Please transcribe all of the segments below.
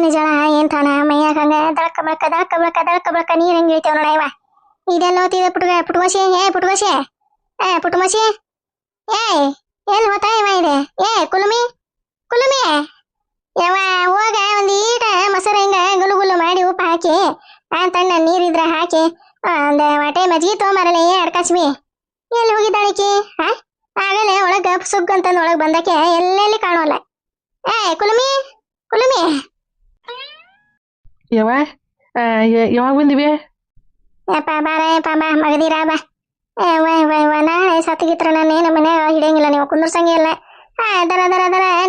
ಏನು ಜಳ ಏನ್ ತಾನ ಮೈಯಾಗ ಹಂಗ ದಳಕ ನೀರ್ ಹೆಂಗ್ ಇಳಿತೇವ ನೋಡ ಇವ ಇದೆಲ್ಲ ಹೋತಿದ ಪುಟ್ಮಸಿ ಪುಟ್ಮಸಿ ಎಲ್ಲಿ ಹೋತಾ ಇವ ಇದೆ ಕುಲುಮಿ ಯಾವ ಹೋಗ ಒಂದ್ ಈಟ ಮೊಸರು ಹಿಂಗ ಗುಲು ಮಾಡಿ ಉಪ್ಪು ಹಾಕಿ ತಣ್ಣ ನೀರಿದ್ರ ಹಾಕಿ ಒಂದ್ ವಾಟೆ ಮಜ್ಗಿ ತಗೊಂಬರಲ್ಲ ಅಡ್ಕಾಸ್ಮಿ ಎಲ್ಲಿ ಹೋಗಿದ್ದಾಳಿಕಿ ಆಗಲೇ ಒಳಗ ಸುಗ್ ಅಂತಂದ್ ಒಳಗ್ ಬಂದಕ್ಕೆ ಎಲ್ಲೆಲ್ಲಿ ಕಾಣೋಲ್ಲ ಕುಲುಮಿ ಯಾವಾಗ ಬಂದಿವಿ? ಯಪ್ಪ ಬಾರಪ್ಪ ಬಾ ಮಗದೀರ ಬಾ ನಾಳೆ ಸತ್ತಿಗಿತ್ರ ನಾನೇನು ಮನ್ಯಾಗ ಹಿಡಿಯಂಗಿಲ್ಲ ನೀವು ಕುಂದ್ರಸಂಗೆ ಇಲ್ಲ ದರ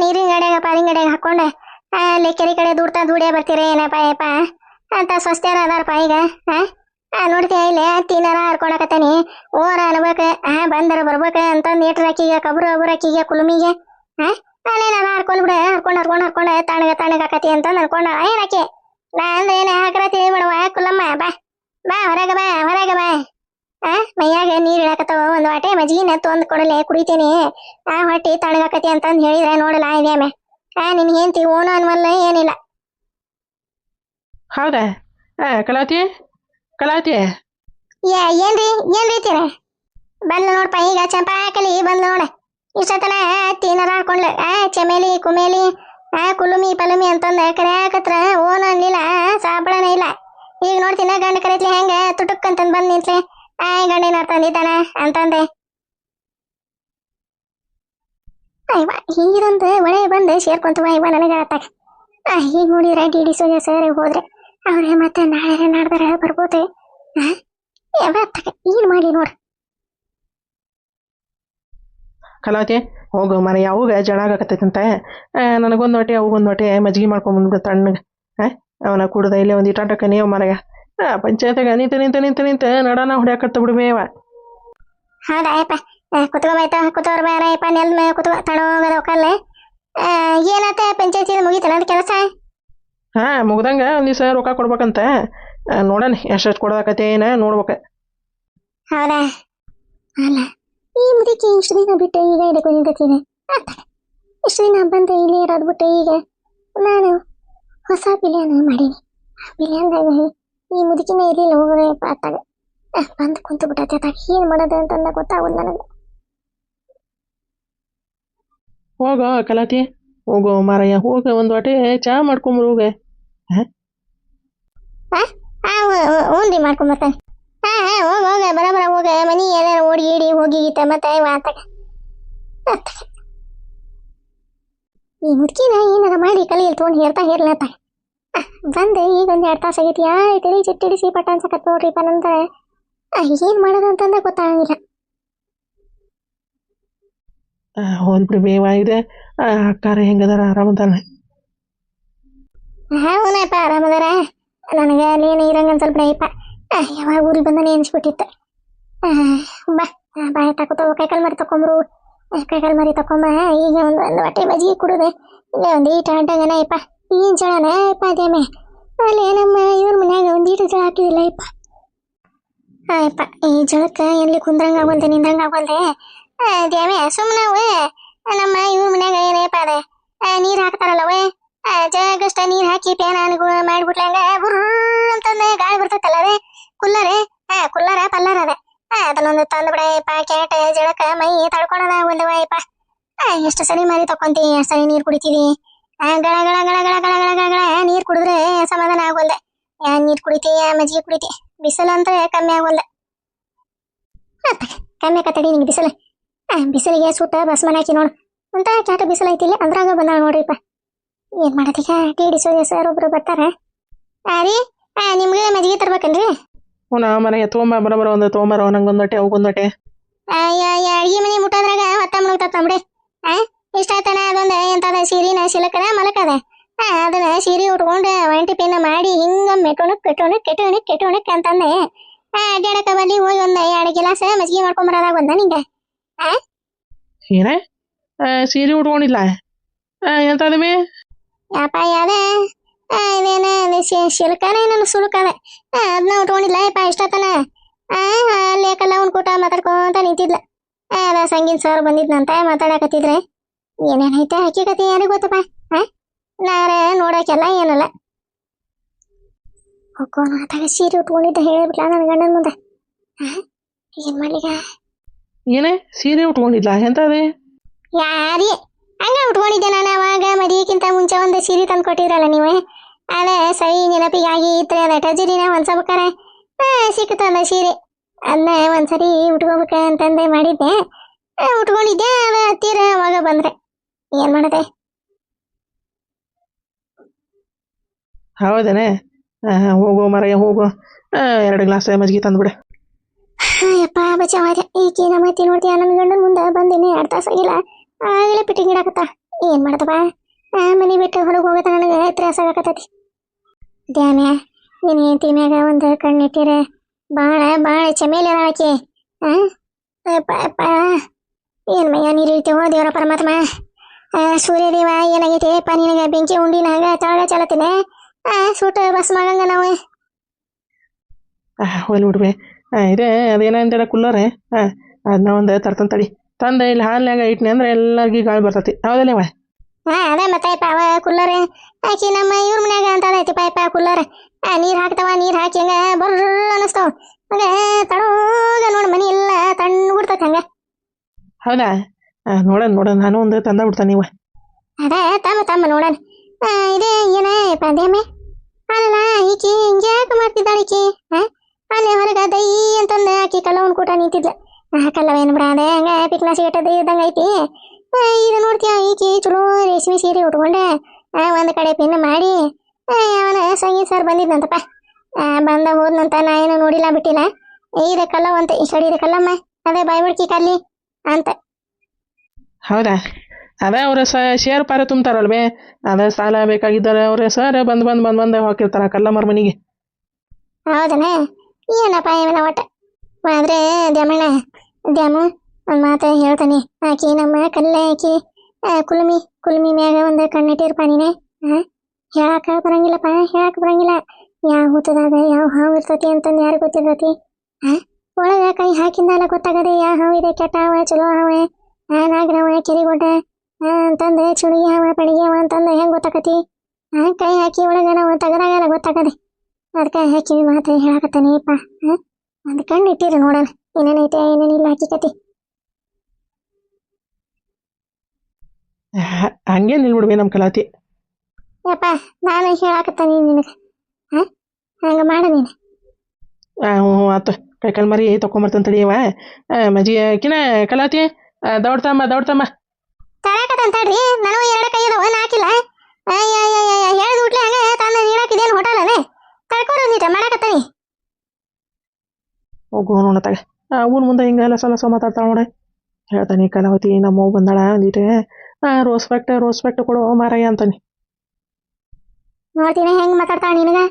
ನೀರಿನ ಗಡ್ಯಾಗ ಪಾಲಿನ ಗಡ್ಯಾಗ ಹಾಕೊಂಡೆ ಅಲ್ಲಿ ಕೆರೆ ಕಡೆ ದೂಡಿಯ ಬರ್ತೀರ ಏನಪ್ಪ ಯಪ್ಪ ಅಂತ ಸ್ವಸ್ಥ್ಯಾರ ಅದಾರಪ್ಪ ಈಗ ನೋಡ್ತೀಯ ಇಲ್ಲಿ ತಿನ್ನಾರ ಹರ್ಕೊಳಕತ್ತಾನಿ ಓರ ಅನ್ಬೇಕ ಬಂದರ ಬರ್ಬೇಕ ಅಂತಂದ್ ನೀಟ್ರ ಹಾಕಿಗೆ ಕಬ್ರು ಹಾಕಿಗೆ ಕುಲುಮಿಗೆ ನಾನೇನಾರ ಹರ್ಕೊಂಡ್ ತಣ್ಣಗ ಆಕತಿ ಅಂತ ಅನ್ಕೊಂಡ ಏನಾಕಿ ನಾ ಅಂದ್ರೆ ಏನ ಹಾಕರತಿ ಬಿಡವ ಕುಲಮ್ಮ ಬಾ ಹೊರಗ ಬಾ ಮೈಯಾಗ ನೀರ್ ಇಳಾಕತ್ತವ ಒಂದ್ ವಾಟೆ ಮಜ್ಗಿನ ತೊಂದ್ ಕೊಡಲೆ ಕುಡಿತೀನಿ ಹೊಟ್ಟಿ ತಣ್ಣಗಾಕತಿ ಅಂತಂದ್ ಹೇಳಿದ್ರೆ ನೋಡಲ್ಲ ಇದೇಮೆ ನಿನ್ ಹೆಂಡತಿ ಓಣ ಅನ್ವಲ್ಲ ಏನಿಲ್ಲ. ಹೌದಾ ಕಲಾವತಿ ಏನ್ರಿ ತೀರ ಬಂದ್ಲ ನೋಡ್ಪ ಈಗ ಚಂಪಾಕಲಿ ಬಂದ್ಲ ನೋಡ ಇಷ್ಟತನ ತೀನರ ಹಾಕೊಂಡ್ಲ ಚಮೇಲಿ ಕುಮೇಲಿ ಕುಲುಮಿ ಪಲುಮಿ ಅಂತಂದ ಕರ್ಯಾಕತ್ರ ಓನ ಅನ್ಲಿಲ್ಲ ಸಾಬಳನ ಇಲ್ಲ ಈಗ ನೋಡ್ತೀನ ಗಂಡ ಕರೀತ್ಲಿ ಹೆಂಗ ತುಟುಕ್ ಅಂತಂದ್ ಬಂದ್ ನಿಂತ್ಲೆ ಗಂಡಿನ ತಂದಿದ್ದಾನ ಅಂತಂದೆ ಇವ ಹೀಗಿದಂತ ಒಳೆ ಬಂದು ಸೇರ್ಕೊಂತವ ಇವ ನನಗ ಆತಾಗ ಈಗ ನೋಡಿದ್ರೆ ಡಿ ಸೋಜ ಸರ್ ಹೋದ್ರೆ ಅವ್ರೆ ಮತ್ತೆ ನಾಳೆ ನಾಡ್ದಾರ ಬರ್ಬೋದು ಏನ್ ಮಾಡಿ ನೋಡ್ರಿ ಕಲಾವತಿ ಹೋಗು ಮನೆ ಯಾವಾಗ ಜಳ ಆಗಕತ್ತೈತಂತ ನನಗೊಂದು ಹೊಟ್ಟೆ ಅವಾಗೊಂದು ಹೊಟ್ಟೆ ಮಜ್ಜಿಗೆ ಮಾಡ್ಕೊಂಡ್ಬಂದ್ಬಿಡು ತಣ್ಣಗೆ ಅವನ ಕುಡ್ದ ಇಲ್ಲೇ ಒಂದು ಇಟಾಟಕ್ಕ ನೀವು ಮನೆಗ ಪಂಚಾಯತ್ಗ ನಿಂತ ನಡಾನ ಹೊಡ್ಯಾಕತ್ತ ಬಿಡ್ಬೇವ. ಹೌದಾಯಪ್ಪ ಕುತ್ಕೋರ್ ಬಾರಪ್ಪ ನೆಲ್ ಮೇಲೆ ಕುತ್ಕೋ ತಣೋಗದ ಕಲ್ಲೆ ಏನಾತ ಪಂಚಾಯತಿ ಮುಗಿತಲ್ಲ ಅದ್ ಕೆಲಸ ಮುಗ್ದಂಗ ಒಂದ್ ದಿವಸ ರೊಕ್ಕ ಕೊಡ್ಬೇಕಂತ ನೋಡಣ ಎಷ್ಟೆಷ್ಟು ಕೊಡೋದಕತೆ ಏನ ನೋಡ್ಬೇಕ. ಹೌದಾ ಅಲ್ಲ ಈ ಮುದಕ್ಕೆ ಇಷ್ಟು ದಿನ ಬಿಟ್ಟು ಈಗ ಇದಕ್ಕೆ ನಿಂತೀನಿ ಇಷ್ಟು ದಿನ ಬಂದು ಇಲ್ಲಿ ಇರೋದು ಬಿಟ್ಟು ಈಗ ನಾನು ಹೊಸ ಬಿಲಿಯನ್ ಮಾಡೀನಿ ಬಿಲಿಯನ್ದಾಗ ಈ ಮುದುಕಿನ ಇರಲಿಲ್ಲ ಹೋಗೋದೇ ಪಾತಾಗ ಬಂದು ಕುಂತು ಬಿಟ್ಟೈತೆ ಏನ್ ಮಾಡೋದು ಅಂತಂದ ಗೊತ್ತಾಗೋದು ನನಗೆ. ಹೋಗ ಕಲಾತಿ ಹೋಗೋ ಮಾರಯ್ಯ ಹೋಗ ಒಂದು ಹೊಟ್ಟೆ ಚಾ ಮಾಡ್ಕೊಂಬರು ಹೋಗ ಹ್ಞೂ ಮಾಡ್ಕೊಂಬರ್ತಾನೆ ಹೋಗ ಬರಬರ ಹೋಗ ಮನಿ ಎಲ್ಲಾರು ಓಡಿ ಈಡಿ ಹೋಗಿ ಮತ್ತೆ ಆತಾಗ ಈ ಮುದುಕಿನ ಏನಾರ ಮಾಡಿ ಕಲಿಯಲ್ಲಿ ತೊಗೊಂಡು ಹೇರ್ಲತ್ತ ಬಂದೆ ಈಗ ಒಂದು 2 ತಾಸು ಆಗೈತಿ ತಲೆ ಚಿಟ್ಟಿಡಿಸಿ ಪಟ್ಟ ಅನ್ಸಕತ್ ನೋಡ್ರಿಪ್ಪ ನಂತರ ಏನ್ ಮಾಡೋದು ಅಂತಂದ ಗೊತ್ತಾಗಂಗಿಲ್ಲ. ಹೋಲ್ಬಿಡಿ ಬೇವ ಇದೆ ಅಕ್ಕಾರ ಹೆಂಗದಾರ ಆರಾಮದಾನ? ಹೂನಪ್ಪ ಆರಾಮದಾರ ನನಗೆ ನೀನು ಇರಂಗನ್ ಸ್ವಲ್ಪ ನೈಪ ಯಾವಾಗ ಊರಿಗೆ ಬಂದಾನೆ ಅನ್ಸ್ಬಿಟ್ಟಿತ್ತು. ಬಾಯ್ ತಕೋತ ಕೈಕಾಲು ಮರಿ ತಕೊಂಬ್ರು ಕೈಕಾಲು ಮರಿ ತಕೊಂಬ ಈಗ ಒಂದು ಹೊಟ್ಟೆ ಮಜ್ಜಿಗೆ ಕುಡಿದೆ ಇಲ್ಲೇ ಒಂದು ಈಟ ಅಡ್ಡಗನ ಯಪ್ಪ ಏನ್ ಜಳನ ಯಪ್ಪ ಅದೇಮೆ ಅಲ್ಲಿ ನಮ್ಮ ಇವ್ರ ಮನ್ಯಾಗ ಒಂದು ಈಟ ಜಳ ಹಾಕಿದಿಲ್ಲ ಯಪ್ಪ ಯಪ್ಪ ಈ ಜಳಕ್ಕೆ ಎಲ್ಲಿ ಕುಂದ್ರಂಗ ಆಗೋಲ್ದೆ ನಿಂದ್ರಂಗ ಆಗೋಲ್ದೆ ಅದೇಮೆ ಸುಮ್ಮನೆ ನಮ್ಮ ಇವ್ರ ಮನ್ಯಾಗ ಏನಪ್ಪ ಅದೇ ನೀರ್ ಹಾಕ್ತಾರಲ್ಲವೇ ಜಗಷ್ಟ ನೀರ್ ಹಾಕಿ ಪ್ಯಾನ ಮಾಡ್ಬಿಟ್ಲಂಗ ಬುರ್ರ ಅಂತಂದ ಗಾಳಿ ಬರ್ತೈತಲ್ಲ ಅದೇ ಕುಲ್ಲರ ಪಲ್ಲರ ಅದೇ ಅದನ್ನೊಂದು ತಂದು ಬಿಡಯಪ್ಪ ಕ್ಯಾಟ ಜಳಕ ಮೈ ತಡ್ಕೊಳದ ಒಂದವಯಪ್ಪ ಎಷ್ಟು ಸರಿ ಮರಿ ತಕೊಂತಿ ಎಷ್ಟು ಸರಿ ನೀರ್ ಕುಡಿತೀವಿ ಗಳ ಗಳ ಗಳ ಗಳ ಗಳ ಗಳ ಗಳ ನೀರ್ ಕುಡಿದ್ರೆ ಸಮಾಧಾನ ಆಗೋಲ್ದೆ ನೀರ್ ಕುಡಿತಿ ಮಜ್ಜಿಗೆ ಕುಡಿತಿ ಬಿಸಿಲು ಅಂತ ಕಮ್ಮಿ ಆಗೋಲ್ದೆ ಕಮ್ಮಿ ಆಕತ್ತಡಿ ನಿಂಗೆ ಬಿಸಿಲಿಗೆ ಸುಟ್ಟ ಬಸ್ಮನ್ ಹಾಕಿ ನೋಡು ಅಂತ ಕ್ಯಾಟ ಬಿಸಿಲು ಐತಿಲ್ಲ ಅದ್ರಾಗ ಬಂದಾಳ ನೋಡ್ರಿಪ್ಪ ಏನ್ ಮಾಡದೀಗ ಟಿ ಸೋಜ ಸರ್ ಒಬ್ರು ಬರ್ತಾರ ರೀ ನಿಮ್ಗೆ ಮಜ್ಜಿಗೆ ತರ್ಬೇಕನ್ರಿ? ಮನೆಗೆ ತೊಗೊಂಬರ ಒಂದು ತೊಗೊಂಬರ ನಂಗೊಂದು ಹೊಟ್ಟೆ ಅವಗೊಂದು ಹೊಟ್ಟೆ ಅಡ್ಗಿ ಮನೆ ಮುಟ್ಟೋದ್ರಾಗ ಹೊತ್ತ ಮುಳುಗ್ತತ್ ನಮ್ರಿ ಇಷ್ಟಾತನ ಅದೊಂದು ಎಂತದ ಸೀರಿನ ಸಿಲಕನ ಮಲಕದ ಅದನ್ನ ಸೀರೆ ಉಟ್ಕೊಂಡು ಒಂಟಿ ಪಿನ್ನ ಮಾಡಿ ಹಿಂಗ ಕೆಟೋಣಕ್ ಅಂತಂದೆ ಅಡ್ಡಾಡಕ ಬಲ್ಲಿ ಹೋಗಿ ಒಂದು 2 ಗಿಲಾಸ ಮಜ್ಜಿಗೆ ಮಾಡ್ಕೊಂಬರದಾಗ ಬಂದ ನಿಂಗೆ ಏನ ಸೀರೆ ಉಟ್ಕೊಂಡಿಲ್ಲ ಎಂತದವಿ ಯಪ್ಪ ಯಾವ್ದೇ ಇದೇನ ಶಿಲ್ಕನ ಏನೋ ಸುಲ್ಕದ ಅದನ್ನ ಉಟ್ಕೊಂಡಿಲ್ಲ ಯಪ್ಪ ಇಷ್ಟತನ ಲೇಕಲ್ಲ ಅವ್ನ ಕೂಟ ಮಾತಾಡ್ಕೊಂತ ನಿಂತಿದ್ಲ ಅದ ಸಂಗೀತ ಸರ್ ಬಂದಿದ್ನಂತ ಮಾತಾಡಕತ್ತಿದ್ರೆ ಏನೇನೈತೆ ಹಕ್ಕಿಕತಿ ಯಾರಿಗೆ ಗೊತ್ತಪ್ಪ ನಾರ ನೋಡಕ್ಕೆಲ್ಲ ಏನಲ್ಲ ಹೋಗೋ ನಾತಾಗ ಸೀರೆ ಉಟ್ಕೊಂಡಿದ್ದ ಹೇಳಿಬಿಟ್ಲ ನನ್ನ ಗಂಡನ ಮುಂದೆ. ಏನು ಮಾಡ್ಲಿಗ? ಏನೇ ಸೀರೆ ಉಟ್ಕೊಂಡಿದ್ಲ ಎಂತದೆ? ಯಾರಿ ಹಂಗ ಉಟ್ಕೊಂಡಿದ್ದೆ ನಾನು ಅವಾಗ ಮದುವೆಗಿಂತ ಮುಂಚೆ ಒಂದು ಸೀರೆ ತಂದು ಕೊಟ್ಟಿದ್ರಲ್ಲ ನೀವು. ಅದೇ ಸರಿ ನೆನಪಿಗಾಗಿ ಇತ್ತು ಅದ ಟಜರಿನ ಹೊಲ್ಸಬೇಕಾರೆ ಸಿಕ್ಕುತ್ತಲ್ಲ ಸೀರೆ, ಅದನ್ನ ಒಂದ್ಸರಿ ಉಟ್ಕೋಬೇಕ ಅಂತಂದೆ ಮಾಡಿದ್ದೆ. ಉಟ್ಕೊಂಡಿದ್ದೆ, ಅದು ಹತ್ತಿರ ಅವಾಗ ಬಂದ್ರೆ ಏನು ಮಾಡದೆ. ಹೌದೇನೆ? ಹೋಗು ಮರೆಯ ಹೋಗು, 2 ಗ್ಲಾಸ್ ಮಜ್ಜಿಗೆ ತಂದ್ಬಿಡ. ಯಪ್ಪ ಬಚಾವಾದ ಈಕೆ ನಮ್ಮ ಅತ್ತಿ ನೋಡ್ತೀಯ ನನ್ನ ಗಂಡನ ಮುಂದೆ ಬಂದಿನಿ 2 ತಾಸು ಆಗಿಲ್ಲ, ಆಗಲೇ ಪಿಟ್ಟಿಂಗ್ ಇಡಾಕತ್ತ. ಏನು ಮಾಡ್ದಪ್ಪ, ಮನೆ ಬಿಟ್ಟು ಹೊರಗೆ ಹೋಗತ್ತ ನನಗೆ ತ್ರಾಸ ಆಗಕತ್ತೈತಿ. ದ್ಯಾಮ್ಯ ನೀನು ಹೆಂಡತಿ ಮ್ಯಾಗ ಒಂದು ಕಣ್ಣಿಟ್ಟಿರ ಭಾಳ ಭಾಳ ಚಮೇಲಿ ಅದ ಆಕೆ. ಏನು ಮಯ್ಯ ನೀರು ಇಳ್ತೇವೋ ದೇವರ ಪರಮಾತ್ಮ. ಸೂರ್ಯದೇವ ಏನಾಗೈತೆ ಅಪ್ಪ ನಿನಗೆ ಬೆಂಕಿ ಉಂಡಿನಾಗ ತಳಗ ಚಲತಿದೆ ಸೂಟ ಬಸ್ ಮಗಂಗ ನಾವು. ಹೋಲಿ ಬಿಡ್ಬೆ. ಇದೇ ಅದೇನ ಅಂತೆಲ್ಲ ಕುಲ್ಲರೆ, ಅದನ್ನ ಒಂದು ತರ್ತಂತ ತಡಿ. ತಂದೆ ಇಲ್ಲಿ ಹಾಲ್ನಾಗ ಇಟ್ನಿ ಅಂದ್ರೆ ಎಲ್ಲರಿಗೂ ಗಾಳಿ ಬರ್ತೈತಿ. ಹೌದಲ್ಲೇವ? ಅದೇ ಮತ್ತೆ ಅವ ಕುಲ್ಲರ್ ಆಕಿ ನಮ್ಮ ಇವ್ರ ಮನ್ಯಾಗ ಅಂತ ಐತಿ ಪಾಯಪ್ಪ ಕುಲ್ಲರ್. ನೀರು ಹಾಕ್ತಾವ, ನೀರು ಹಾಕಿ ಹಂಗ ಬರ್ರ ಅನಿಸ್ತಾವ. ಹಂಗ ತಡೋಗ ನೋಡಿ ಮನಿ ಎಲ್ಲ ತಣ್ಣು ಬಿಡ್ತೈತಿ ಹಂಗ. ಹೌದಾ? ನೋಡೋಣ ನಾನು ಒಂದು ತಂದ ಬಿಡ್ತಾನೆ ನೀವು. ಅದೇ ತಮ್ಮ ನೋಡೋಣ. ಇದೇ ಏನಪ್ಪ ದೇಮೆ ಅಲ್ಲ ಈಕಿ ಹಿಂಗ್ಯಾಕೆ ಮಾಡ್ತಿದ್ದಾಳೆ ಈಕಿ? ಅಲ್ಲೇ ಹೊರಗ ದೈ ಅಂತಂದು ಆಕಿ ಕಲ್ಲವನ್ ಕೂಟ ನಿಂತಿದ್ಲ. ಕಲ್ಲವೇನು ಬಿಡ ಅದೇ ಹಂಗ ಪಿಕ್ನ ಸಿಗಟ್ಟದ ಇದ್ದಂಗ ಐತಿ. ಇದು ನೋಡ್ತೀಯ ಈಕಿ ಚಲೋ ರೇಷ್ಮೆ ಸೀರೆ ಉಟ್ಕೊಂಡೆ ಒಂದು ಕಡೆ ಪಿನ್ ಮಾಡಿ ಅವನ ಸಂಗೀತ ಸರ್ ಬಂದಿದ್ನಂತಪ್ಪ. ಬಂದ ಹೋದ್ನಂತ ನಾ ಏನು ನೋಡಿಲ್ಲ ಬಿಟ್ಟಿಲ್ಲ. ಇದೆ ಕಲ್ಲವಂತ ಈ ಸಡಿದೆ ಕಲ್ಲಮ್ಮ, ಅದೇ ಬಾಯ್ಬಿಡ್ಕಿ ಕಲ್ಲಿ ಅಂತ. ಹೌದಾ? ಅದೇ ಅವ್ರ ಶೇರ್ ಪಾರ ತುಂಬ್ತಾರಲ್ವೇ, ಅದೇ ಸಾಲ ಬೇಕಾಗಿದ್ದಾರೆ ಅವ್ರ ಸರ್ ಬಂದು ಹೋಗಿರ್ತಾರ ಕಲ್ಲಮ್ಮರ ಮನೆಗೆ. ಹೌದನ? ಏನಪ್ಪ ಏನ ಒಟ್ಟ ಆದ್ರೆ ದ್ಯಾಮು ಒಂದು ಮಾತು ಹೇಳ್ತಾನೆ. ಆಕಿ ನಮ್ಮ ಕಲ್ಲೆ ಆಕಿ ಕುಲ್ಮಿ ಮ್ಯಾಗ ಒಂದು ಕಣ್ಣಿಟ್ಟಿರ್ಪ ನೀನೆ. ಹೇಳಾಕ ಬರಂಗಿಲ್ಲಪ್ಪ, ಹೇಳಾಕ ಬರಂಗಿಲ್ಲ. ಯಾವ ಹೂತದಾಗ ಯಾವ ಹಾವು ಇರ್ತತಿ ಅಂತಂದು ಯಾರು ಗೊತ್ತಿರ್ತತಿ? ಒಳಗ ಕೈ ಹಾಕಿಂದಲ್ಲ ಗೊತ್ತಾಗದೆ ಯಾವ ಹಾವು ಇದೆ, ಕೆಟ್ಟ ಹಾವ ಚಲೋ ಹಾವ, ನಾಗರವ ಕೆರಿಗೊಡ್ಡ ಅಂತಂದು ಚುಣಿಗೆ ಹಾವ ಪಡಿಗೆ ಹಾವ ಅಂತಂದು ಹೆಂಗೆ ಗೊತ್ತಾಕತಿ? ಕೈ ಹಾಕಿ ಒಳಗ ನಾವು ತೆಗದಾಗಲ್ಲ ಗೊತ್ತಾಗದೆ. ಅದಕ್ಕೆ ಹಾಕಿ ಮಾತು ಹೇಳಾಕತ್ತಾನೆಪ್ಪ. ಒಂದು ಕಣ್ಣು ಇಟ್ಟಿರು ನೋಡೋಣ ಏನೇನೈತೆ ಏನೇನಿಲ್ಲ ಹಾಕಿಕತಿ. ಹಂಗೆ ನಿಲ್ಬಿಡ್ಬೇ ನಮ್ಮ ಕಲಾತಿ. ಯಪ್ಪ ನಾನು ಹೇಳಾಕತ್ತಾನೆ ನಿನಗೆ, ಹಂಗೆ ಮಾಡ ನೀನು. ಆತು ಕೈಕಾಲು ಮರಿ ತಗೊಂಬರ್ತಂತ ತಡಿಯವ. ಮಜ್ಜಿಗಿನ ಕಲಾತಿ ದೌಡ್ತಮ್ಮ ತರಾಕತ್ತಂತಡ್ರಿ. ನನಗೂ 2 ಕೈ ಅದಾವ, ನಾಕಿಲ್ಲ. ಹೇಳಿದ ಉಟ್ಲೆ ಹಂಗೆ ತಂದು ನೀಡಾಕಿದೇನು ಹೋಟೆಲ್ ಅದೇ ತಡ್ಕೊಂಡು ಮಾಡಾಕತ್ತಾನಿ. ಹೋಗು ನೋಡತ್ತಾಗ ಊನ ಮುಂದೆ ಹಿಂಗೆಲ್ಲ ಸಲ ಮಾತಾಡ್ತಾಳೆ ನೋಡ. ಹೇಳ್ತಾನೆ ಕಲಾವತಿ ನಮ್ಮವ್ವ ಬಂದಾಳ ಅಂದಿಟ್ಟೆ ರೋಸ್ಪೆಕ್ಟ್ ಕೊಡು ಮಾರಾಯ ಅಂತಾನೆ. ನೋಡ್ತೀನಿ ಹೆಂಗೆ ಮಾತಾಡ್ತಾಳ ನಿನಗೆ.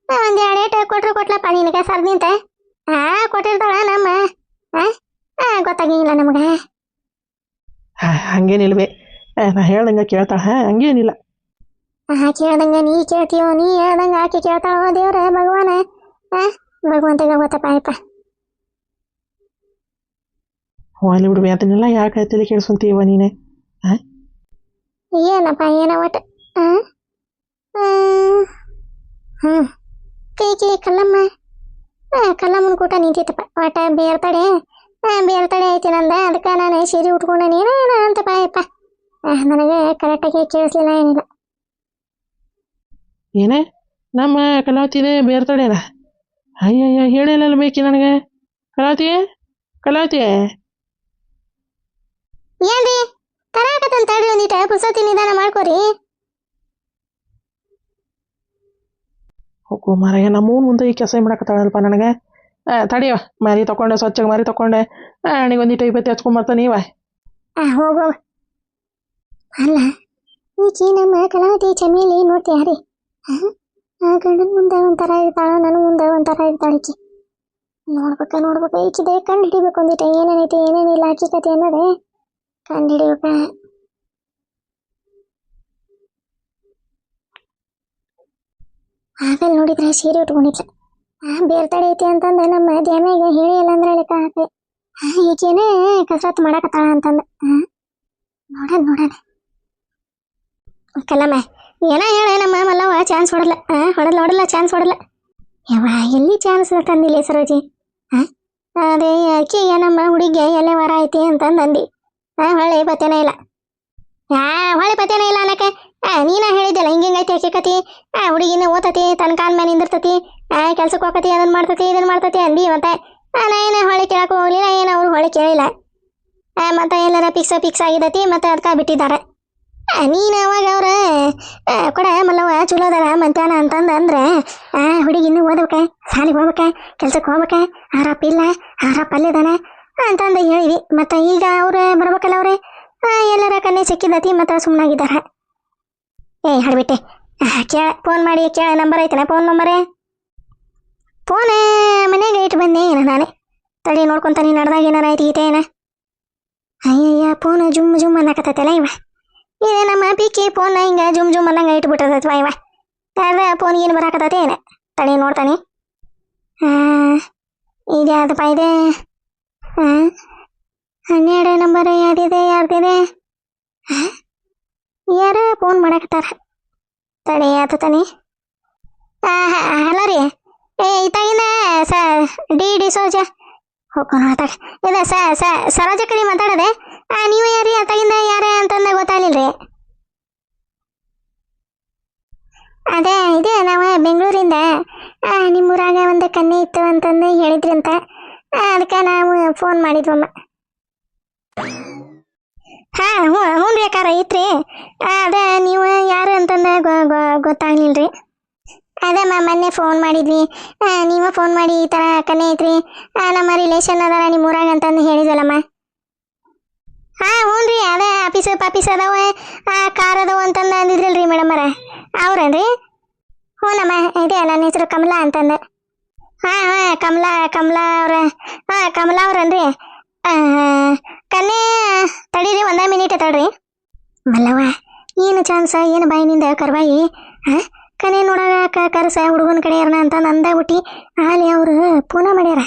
ಒಂದು 2 ಏಟು ಕೊಟ್ಲಪ್ಪ ನಿನಗೆ ಸರ್ದಿಂತ. ಕೊಟ್ಟಿರ್ತಾಳ ನಮ್ಮ ಗೊತ್ತಾಗಿಲ್ಲ ನಮಗೆ. ಹಂಗೇನಿಲ್ವೇ, ನಾ ಹೇಳ್ದಂಗೆ ಕೇಳ್ತಾಳ, ಹಂಗೇನಿಲ್ಲ. ಕೇಳ್ದಂಗೆ ನೀ ಕೇಳ್ತೀಯೋ, ನೀ ಹೇಳ್ದಂಗೆ ಆಕೆ ಕೇಳ್ತಾಳೋ ದೇವ್ರ ಭಗವಾನ. ಭಗವಂತಗ ಗೊತ್ತಪ್ಪ ಆಯ್ಪ. ಅಲ್ಲಿ ಬಿಡ್ಬೇ ಅದನ್ನೆಲ್ಲ ಯಾಕೆ ತಲೆ ಕೇಳಿಸ್ಕೊಂತೀವ ನೀನೆ? ಏನಪ್ಪ ಏನ ಒಟ್ಟು ಕೈ ಕಲ್ಲಮ್ಮನ ಕೂಟ ನಿಂತಿತ್ತಪ್ಪ. ಒಟ್ಟ ಬೇರ್ತಡೆ ಐತಿ ನಂದ. ಅದಕ್ಕೆ ನಾನು ಸೀರೆ ಉಟ್ಕೊಂಡ ನೀನ ಅಂತಪ್ಪ ಅಯ್ಯಪ್ಪ. ನನಗೆ ಕರೆಕ್ಟಾಗಿ ಕೇಳಿಸ್ಲಿಲ್ಲ ಏನಿಲ್ಲ. ಏನೇ ನಮ್ಮ ಕಲಾವತಿದೆ ಬೇರ್ತಡೇನ? ಅಯ್ಯಯ್ಯ ಹೇಳಿಲ್ಲ ಬೇಕಿ ನನಗೆ. ಕಲಾವತಿ ಏನ್ರಿ ತರಾಕತ್ತಂತ ತಡ್ರಿ, ಒಂದಿಟ ಪುಸ್ತಕ ನಿಧಾನ ಮಾಡ್ಕೋರಿ. ಹೋಗು ಮಾರಾಯ, ನಮ್ಮೂನ ಮುಂದೆ ಈ ಕೆಲಸ ಮಾಡಕತ್ತಾಳಲ್ಪ ನನಗೆ. ತಡಿಯವ ಮಾರಿ ತಗೊಂಡೆ, ಸ್ವಚ್ಛಗೆ ಮಾರಿ ತಗೊಂಡೆ, ನನಗೊಂದಿಟ್ಟು 20 ಹಚ್ಕೊಂಬರ್ತಾನೆ ನೀವ. ಹೋಗು. ಅಲ್ಲ ಈಕಿ ನಮ್ಮ ಕಲಾವತಿ ಚಮೇಲಿ ನೋಡ್ತೀಯಾರಿ? ಗಂಡನ ಮುಂದೆ ಒಂಥರ ಇರ್ತಾಳ, ನನ್ನ ಮುಂದೆ ಒಂಥರ ಇರ್ತಾಳ ಈಕಿ. ನೋಡ್ಬೇಕು ಈಕಿದೆ ಕಂಡು ಹಿಡಿಬೇಕು. ಒಂದಿಟ ಏನೇನೈತೆ ಏನೇನಿಲ್ಲ ಹಕ್ಕಿಕತೆ ಅನ್ನೋದೇ ಕಂಡು ಹಿಡಿಬೇಕು. ಆಗಲ್ಲಿ ನೋಡಿದ್ರೆ ಸೀರೆ ಉಟ್ಕೊಂಡಿದ್ಲ. ಬೇರ್ತಡೆ ಐತಿ ಅಂತಂದು ನಮ್ಮ ದ್ಯಾಮ್ಯಾಗ ಹೇಳಿಲ್ಲ ಅಂದ್ರೆ ಲೆಕ್ಕ ಹಾಕಿ ಈಗೇನೆ ಕಸರತ್ತು ಮಾಡಕತ್ತಾಳ ಅಂತಂದು. ನೋಡೋಣ ಕಲ್ಲಮ್ಮ, ಏನ ಹೇಳ ನಮ್ಮ ಮಲ್ಲವ ಚಾನ್ಸ್ ಹೊಡಲ್ಲ ಹೊಡಲ್ಲ ಚಾನ್ಸ್ ಹೊಡಲ್ಲ. ಯವ್ವ ಎಲ್ಲಿ ಚಾನ್ಸ್ ತಂದಿಲ್ಲ ಸರೋಜಿ. ಅದೇ ಅಕ್ಕಿಗೆ ನಮ್ಮ ಹುಡುಗಿಗೆ ಎಲ್ಲೇ ವಾರ ಐತಿ ಅಂತಂದು ಅಂದಿ. ಹೊಳ್ಳಿ ಪತ್ತೇನೇ ಇಲ್ಲ. ಹೊಳ್ಳಿ ಪತ್ತೇನೇ ಇಲ್ಲ ಅನ್ನಕ್ಕೆ ನೀನ ಹೇಳಿದ್ದಲ್ಲ ಹಿಂಗೈತಿ ಅಕ್ಕಿ ಕತಿ. ಹುಡುಗಿನ ಓದ್ತತಿ ತನ್ನ ಕಾಲ ಮೇಲೆ ನಿಂದಿರ್ತತಿ, ಕೆಲ್ಸಕ್ಕೆ ಹೋಗತಿ, ಅದನ್ನ ಮಾಡ್ತತಿ ಇದನ್ನ ಮಾಡ್ತತಿ ಅಂದಿ. ಮತ್ತೆ ನಾ ಏನ ಹೊಳ್ಳಿ ಕೇಳಕ್ಕೆ ಹೋಗ್ಲಿಲ್ಲ, ಏನು ಅವ್ರು ಹೊಳ್ಳಿ ಕೇಳಿಲ್ಲ. ಮತ್ತೆ ಎಲ್ಲಾರ ಫಿಕ್ಸ್ ಆಗಿದತಿ, ಮತ್ತೆ ಅದಕ್ಕೆ ಬಿಟ್ಟಿದ್ದಾರೆ. ನೀನು ಅವಾಗ ಅವ್ರ ಕೊಡ ಮಲ್ಲವ ಚಲೋ ಅದಾರ ಮಂತ್ಯಾನ ಅಂತಂದು ಅಂದ್ರೆ ಹುಡುಗಿನ ಓದ್ಬೇಕ, ಶಾಲೆಗೆ ಹೋಗ್ಬೇಕ, ಕೆಲ್ಸಕ್ಕೆ ಹೋಗ್ಬೇಕ, ಆರಪ್ಪ ಇಲ್ಲ ಆರಪ್ಪ ಅಲ್ಲಿದಾನೆ ಅಂತಂದು ಹೇಳಿವಿ. ಮತ್ತು ಈಗ ಅವ್ರು ಬರ್ಬೇಕಲ್ಲ ಅವ್ರೆ ಎಲ್ಲರ ಕನ್ನೆ ಸಿಕ್ಕಿದತಿ, ಮತ್ತು ಸುಮ್ಮನಾಗಿದ್ದಾರೆ. ಹಾಡ್ಬಿಟ್ಟೆ ಕೇಳ ಫೋನ್ ಮಾಡಿ ಕೇಳ. ನಂಬರ್ ಐತನ ಫೋನ್ ನಂಬರೇ? ಫೋನ್ ಮನೆಯಾಗ ಇಟ್ಟು ಬಂದೆ ಏನ ನಾನೇ. ತಡಿ ನೋಡ್ಕೊಂತಾನೆ ನಡ್ದಾಗ ಏನಾರ ಆಯ್ತು ಗೀತೆ ಏನ. ಅಯ್ಯಯ್ಯ ಫೋನ್ ಜುಮ್ ಅನ್ನಕತ್ತೈತಲ್ಲ ಇವ. ಇದು ನಮ್ಮ ಪಿಕ್ಕಿ ಫೋನ್ ಹಿಂಗೆ ಜುಮ್ ಅನ್ನಂಗೆ ಇಟ್ಬಿಟ್ಟಿರ್ತೈತವ ಇವ. ಯಾರ ಫೋನ್ಗೆ ಏನು ಬರಾಕತ್ತೈತೆ ಏನ? ತಡಿ ನೋಡ್ತಾನೆ. ಇದು ಯಾವ್ದಪ್ಪ ಇದೆ? 12 ನಂಬರ್ ಯಾವ್ದಿದೆ? ಯಾರು ಫೋನ್ ಮಾಡಕತ್ತಾರ? ತಡಿ ಆತತಾನೆ. ಹಲೋ ರೀ, ಇತ್ತಾಗಿನ ಡಿ ಸೋಜ ಹೋಗೋಣ ಆತಾಗ. ಇದೆ ಸರೋಜ ಕಡೆ ಮಾತಾಡೋದೆ. ನೀವು ಯಾರೀ ಅತ್ತಾಗಿಂದ ಯಾರೇ ಅಂತಂದ ಗೊತ್ತಾಗಲಿಲ್ಲ ರೀ. ಅದೇ ಇದೆ ನಾವು ಬೆಂಗಳೂರಿಂದ ನಿಮ್ಮೂರಾಗ ಒಂದು ಕನ್ನೆ ಇತ್ತು ಅಂತಂದು ಹೇಳಿದ್ರಿ ಅಂತ, ಅದಕ್ಕೆ ನಾವು ಫೋನ್ ಮಾಡಿದ್ವಮ್ಮ. ಹ್ಞೂ ರೀ ಅಕ್ಕಾರ ಐತ್ರಿ. ಅದೇ ನೀವು ಯಾರು ಅಂತಂದ ಗೊತ್ತಾಗ್ಲಿಲ್ಲ ರೀ. ಅದೇ ಮೊನ್ನೆ ಫೋನ್ ಮಾಡಿದ್ವಿ, ನೀವು ಫೋನ್ ಮಾಡಿ ಈ ಥರ ಕನ್ನೆ ಐತ್ರಿ, ನಮ್ಮ ರಿಲೇಷನ್ ಅದಾರ ನಿಮ್ಮೂರಾಗ ಅಂತಂದು ಹೇಳಿದ್ವಲ್ಲಮ್ಮ. ಹ್ಞೂ ರೀ, ಅದೇ ಆಫೀಸ್ ಅದಾವ, ಕಾರ್ ಅದಾವ ಅಂತಂದು ಅಂದಿದ್ರಲ್ರಿ ಮೇಡಮರ, ಅವ್ರೇನ್ರಿ? ಹ್ಞೂನಮ್ಮ, ಇದೆ ನನ್ನ ಹೆಸರು ಕಮಲಾ ಅಂತಂದು. ಕಮಲಾ ಅವ್ರನ್ರಿ? ಕನ್ನೆ ತಡೀರಿ, 1 ಮಿನಿಟ್ ತಡ್ರಿ. ಮಲ್ಲವ್ವ ಏನು ಚಾನ್ಸ, ಏನು ಬಾಯಿನಿಂದ ಕರ್ಬಾಯಿ ಕನೆ ನೋಡಾಕ ಕರ್ಸ ಹುಡುಗನ ಕಡೆ ಯಾರನ ಅಂತ ಅಂದಾಗ್ಬಿಟ್ಟು ಅಲ್ಲಿ ಅವರು ಫೋನ ಮಾಡ್ಯಾರ.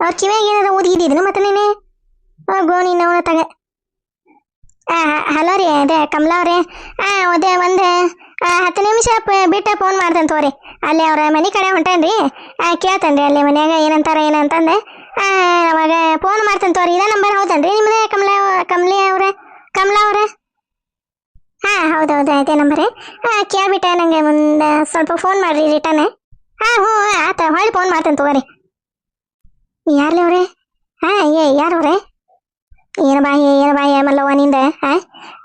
ಅವ್ರ ಕಿವ್ಯಾಗ ಏನಾರ ಓದಿಗಿದ್ದಿದ್ನು ಮತ್ತೆ ನೀನೆ ಗೋಣಿ ನೋಡ ತಗ. ಹಲೋ ರೀ, ಅದೇ ಕಮಲಾ ಅವ್ರೆ, ಅದೇ ಒಂದು 10 ನಿಮಿಷ ಬಿಟ್ಟು ಫೋನ್ ಮಾಡ್ತೇನೆ ತೋರಿ. ಅಲ್ಲಿ ಅವ್ರ ಮನೆ ಕಡೆ ಹೊಂಟೇನ್ರಿ, ಕೇಳ್ತೇನೆ ರೀ ಅಲ್ಲಿ ಮನ್ಯಾಗ ಏನಂತಾರ ಏನಂತಂದೆ. ಅವಾಗ ಫೋನ್ ಮಾಡ್ತೇನೆ ತೋರಿ. ಇದೇ ನಂಬರ್ ಹೌದನ್ರಿ ನಿಮ್ಮದೇ? ಕಮಲಾ ಅವ್ರೆ? ಹೌದೌದು ಅದೇ ನಂಬರೇ. ಕೇಳ್ಬಿಟ್ಟೆ, ನನಗೆ ಮುಂದೆ ಸ್ವಲ್ಪ ಫೋನ್ ಮಾಡಿರಿ ರಿಟರ್ನ್. ಹ್ಞೂ ಆತ, ಹೊಳ್ಳಿ ಫೋನ್ ಮಾಡ್ತೇನೆ ತಗೋರಿ. ಯಾರ್ಲಿ ಅವ್ರೆ? ಯಾರವ್ರೆ? ಏನು ಬಾಯಿ ಮಲ್ಲವ್ವ ನಿಂದ?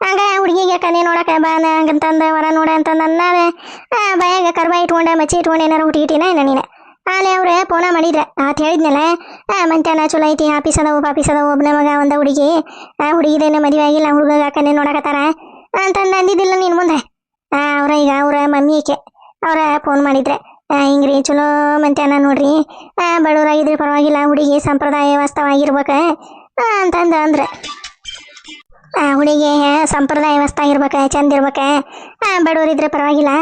ಹಂಗ ಹುಡುಗಿಗೆ ಕನ್ನೆ ನೋಡಕ್ಕೆ ಬಾ ಅಂತಂದು ವರ ನೋಡ ಅಂತಂದು ಅನ್ನದ ಬಾಯಾಗ ಕರ್ಬಾಯಿ ಇಟ್ಕೊಂಡೆ ಮಚ್ಚಿ ಇಟ್ಕೊಂಡು ಏನಾರು ಹುಟ್ಟಿಗಿಟ್ಟಿನ ಏನ ನೀನು? ಅಲ್ಲಿ ಅವ್ರೆ ಫೋನ ಮಾಡಿದ್ರೆ ಅವತ್ತು ಹೇಳಿದ್ನಲ್ಲ, ಮಂತ್ಯಾನ ಚಲೋ ಐತಿ, ಆಫೀಸ್ ಅದಾವ ಒಬ್ಬನ ಮಗ ಒಂದು ಹುಡುಗಿದೇನೆ ಮದುವೆ ಆಗಿಲ್ಲ, ಹುಡುಗ ಕನ್ನೆ ನೋಡಕತ್ತಾರ ಅಂತಂದು ಅಂದಿದ್ದಿಲ್ಲ ನೀನು ಮುಂದೆ. ಅವ್ರ ಮಮ್ಮಿಕೆ ಅವ್ರ ಫೋನ್ ಮಾಡಿದ್ರೆ, ಹಿಂಗ್ರಿ ಚಲೋ ಮಂತ್ಯಾನ ನೋಡ್ರಿ, ಬಡವರಾಗಿದ್ರೆ ಪರವಾಗಿಲ್ಲ, ಹುಡುಗಿ ಸಂಪ್ರದಾಯ ವಾಸ್ತವಾಗಿರ್ಬೇಕ ಅಂತಂದು ಅಂದ್ರೆ. ಹುಡುಗಿ ಸಂಪ್ರದಾಯ ವಾಸ್ತಾಗಿರ್ಬೇಕ, ಚಂದ ಇರ್ಬೇಕ, ಬಡವರಿದ್ರೆ ಪರವಾಗಿಲ್ಲ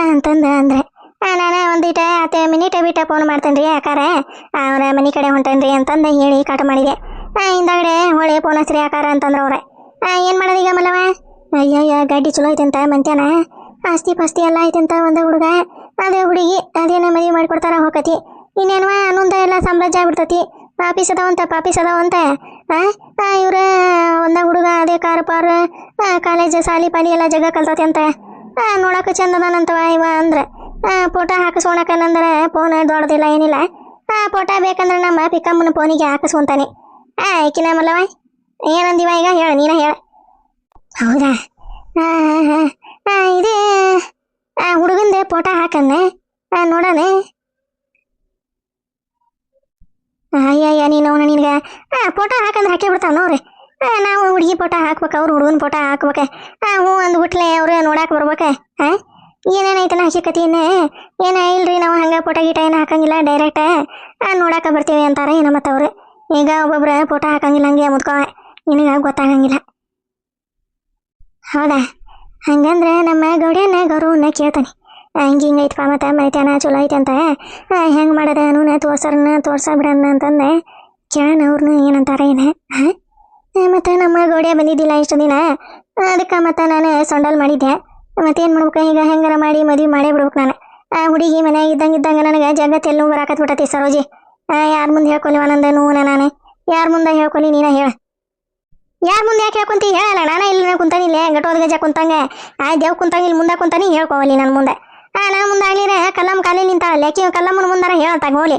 ಅಂತಂದು ಅಂದ್ರೆ. ನಾನು ಒಂದಿಟ 10 ಮಿನಿಟ್ ಬಿಟ್ಟು ಫೋನ್ ಮಾಡ್ತೇನೆ ರೀ ಅಕ್ಕಾರ, ಅವ್ರ ಮನೆ ಕಡೆ ಹೊಂಟೇನ್ರಿ ಅಂತಂದು ಹೇಳಿ ಕಾಟ ಮಾಡಿದೆ. ಹಿಂದಾಗಡೆ ಹೊಳೆ ಫೋನ್ ಹಚ್ರಿ ಅಕ್ಕಾರ ಅಂತಂದ್ರೆ ಅವ್ರೆ. ಏನು ಮಾಡೋದು ಈಗ ಮಲ್ಲವ? ಅಯ್ಯಯ್ಯ ಗಾಡಿ ಚಲೋ ಐತಂತ ಮಂತ್ಯಾನ, ಆಸ್ತಿ ಪಾಸ್ತಿ ಎಲ್ಲ ಐತಂತ ಒಂದು ಹುಡುಗ, ಅದೇ ಹುಡುಗಿ ಅದೇನ ಮದುವೆ ಮಾಡಿಕೊಡ್ತಾರ ಹೋಗತಿ. ಇನ್ನೇನುವ ಅನ್ನೊಂದ ಎಲ್ಲ ಸಾಮ್ರಾಜ್ಯ ಆಗ್ಬಿಡ್ತತಿ. ಪಾಪೀಸ್ ಅದಾವಂತ ಇವ್ರ ಒಂದ ಹುಡುಗ ಅದೇ ಕಾರ್ ಪಾರ್ ಕಾಲೇಜ್ ಸಾಲಿ ಪಾಲಿ ಎಲ್ಲ ಜಗ ಕಲ್ತತಿ ಅಂತ, ನೋಡಕ್ಕೆ ಚಂದ ಅದಾನಂತವ ಇವ ಅಂದ್ರೆ. ಫೋಟೋ ಹಾಕಿಸ್ಕೊಳಕ ನಂದ್ರೆ ಫೋನ್ ದೊಡ್ಡದಿಲ್ಲ ಏನಿಲ್ಲ, ಫೋಟೋ ಬೇಕಂದ್ರೆ ನಮ್ಮ ಪಿಕ್ಕಮ್ಮನ ಫೋನಿಗೆ ಹಾಕಿಸ್ಕೊಂತಾನೆ. ಈಕಿನ ಮಲ್ಲವ ಏನಂದಿವ ಈಗ? ಹೇಳ, ನೀನ ಹೇಳ. ಹೌದಾ? ಇದೇ ಹುಡುಗಂದೆ ಫೋಟೋ ಹಾಕನ್ನೆ ನೋಡೋಣ. ಅಯ್ಯಯ್ಯ ನೀನು ನಿನಗೆ ಫೋಟೋ ಹಾಕಂದ್ರೆ ಹಾಕಿ ಬಿಡ್ತಾವ ನೋಡ್ರಿ. ನಾವು ಹುಡುಗಿ ಫೋಟೋ ಹಾಕ್ಬೇಕು, ಅವ್ರು ಹುಡುಗನ ಫೋಟೋ ಹಾಕ್ಬೇಕು. ಹ್ಞೂ ಅಂದ್ಬಿಟ್ಲೆ ಅವ್ರು ನೋಡಕ್ಕೆ ಬರ್ಬೇಕು. ಏನೇನೈತನ ಹಕ್ಕಿಕತಿನೇ ಏನ ಇಲ್ರಿ, ನಾವು ಹಂಗೆ ಫೋಟೋ ಗೀಟ ಏನು ಹಾಕಂಗಿಲ್ಲ, ಡೈರೆಕ್ಟ್ ನೋಡಕ್ಕೆ ಬರ್ತೀವಿ ಅಂತಾರೆ ಏನೋ. ಮತ್ತು ಅವ್ರು ಈಗ ಒಬ್ಬೊಬ್ರು ಫೋಟೋ ಹಾಕಂಗಿಲ್ಲ, ಹಂಗೆ ಮುದ್ಕೋವ, ನಿನಗೆ ಗೊತ್ತಾಗಂಗಿಲ್ಲ. ಹೌದಾ? ಹಂಗಂದ್ರೆ ನಮ್ಮ ಗೌಡ್ಯನ ಗೌರವನ್ನ ಕೇಳ್ತಾನೆ, ಹಿಂಗೈತಪ್ಪ ಮತ್ತು ಮೈತಾನ ಚಲೋ ಐತೆ ಅಂತ, ಹೆಂಗೆ ಮಾಡೋದ ಅವನ ತೋರ್ಸಬಿಡಣ ಅಂತಂದೆ. ಕೇಳೋಣ ಅವ್ರನ್ನ ಏನಂತಾರೆ ಏನ. ಮತ್ತು ನಮ್ಮ ಗೌಡ್ಯ ಬಂದಿದ್ದಿಲ್ಲ ಇಷ್ಟು ದಿನ, ಅದಕ್ಕೆ ಮತ್ತು ನಾನು ಸೊಂಡಲ್ ಮಾಡಿದ್ದೆ. ಮತ್ತೇನು ಮಾಡ್ಬೇಕು ಈಗ ಹೆಂಗಾರ ಮಾಡಿ ಮದುವೆ ಮಾಡೇ ಬಿಡ್ಬೇಕು ನಾನು. ಆ ಹುಡುಗಿ ಮನ್ಯಾಗ ಇದ್ದಂಗೆ ನನಗೆ ಜಗತ್ತೆಲ್ಲೂ ಬರಾಕತ್ ಬಿಟ್ಟತಿ ಸರೋಜಿ. ಯಾರ ಮುಂದೆ ಹೇಳ್ಕೊಲಿವ ನಂದ ನೋನ ನಾನು? ಯಾರ ಮುಂದೆ ಹೇಳ್ಕೊಲಿ ನೀನ ಹೇಳ? ಯಾರ ಮುಂದೆ ಯಾಕೆ ಹೇಳ್ಕೊಂತಿ ಹೇಳಲ್ಲ? ನಾನು ಇಲ್ಲಿ ಕುಂತಾನಿ, ಇಲ್ಲೇ ಗಟ್ಟೋದ್ ಗಜ ಕುಂತಂಗೆ ದೇವ್ ಕುಂತಂಗೆ ಇಲ್ಲಿ ಮುಂದೆ ಕುಂತಾನಿ, ಹೇಳ್ಕೊವಲ್ಲಿ ನನ್ನ ಮುಂದೆ. ನಾನು ಮುಂದೆ ಆಗ್ಲಿರ ಕಲ್ಲಮ್ಮ ಕಾಲಿ ನಿಂತಾಳಲ್ಲ, ಆಕಿ ಕಲ್ಲಮ್ಮನ ಮುಂದಾರ ಹೇಳಂತಾಗ ಹೋಗ್ಲಿ.